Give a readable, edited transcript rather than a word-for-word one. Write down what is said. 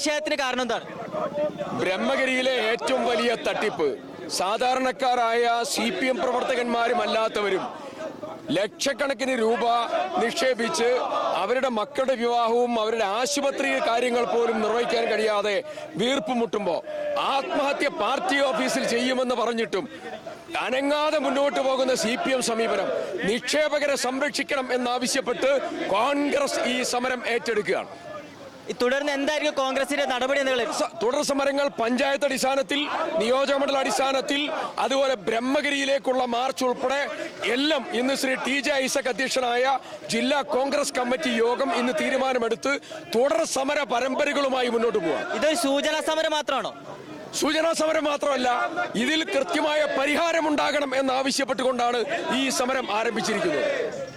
പ്രതിഷേധത്തിന് കാരണം എന്താണ്? ബ്രഹ്മഗിരിയിലെ ഏറ്റവും വലിയ തട്ടിപ്പ് സാധാരണക്കാരായ CPM പ്രവർത്തകന്മാരും അല്ലാത്തവരും ലക്ഷക്കണക്കിന് രൂപ നിക്ഷേപിച്ച് അവരുടെ മക്കളുടെ വിവാഹവും അവരുടെ ആശുപത്രി കാര്യങ്ങൾ പോലും നിർവഹിക്കാൻ കഴിയാതെ വീർപ്പ് മുട്ടുമ്പോൾ ആത്മഹത്യ പാർട്ടി ഓഫീസിൽ ചെയ്യുമെന്ന് പറഞ്ഞിട്ടും അനങ്ങാതെ മുന്നോട്ട് പോകുന്ന CPM സമീപനം നിക്ഷേപകരെ സംരക്ഷിക്കണം എന്നാവശ്യപ്പെട്ട് കോൺഗ്രസ് ഈ സമരം ഏറ്റെടുക്കുകയാണ്. തുടർന്ന് എന്തായിരിക്കും കോൺഗ്രസിന്റെ നടപടി? തുടർ സമരങ്ങൾ പഞ്ചായത്ത് അടിസ്ഥാനത്തിൽ, നിയോജകമണ്ഡല അടിസ്ഥാനത്തിൽ, അതുപോലെ ബ്രഹ്മഗിരിയിലേക്കുള്ള മാർച്ച് ഉൾപ്പെടെ എല്ലാം ഇന്ന് ശ്രീ TJ ഐസക് അധ്യക്ഷനായ ജില്ലാ കോൺഗ്രസ് കമ്മിറ്റി യോഗം ഇന്ന് തീരുമാനമെടുത്ത് തുടർ സമര പരമ്പരകളുമായി മുന്നോട്ട് പോവാം. ഇതൊരു സൂചനാ സമരം മാത്രമാണോ? സൂചനാ സമരം മാത്രമല്ല, ഇതിൽ കൃത്യമായ പരിഹാരമുണ്ടാകണം എന്നാവശ്യപ്പെട്ടുകൊണ്ടാണ് ഈ സമരം ആരംഭിച്ചിരിക്കുന്നത്.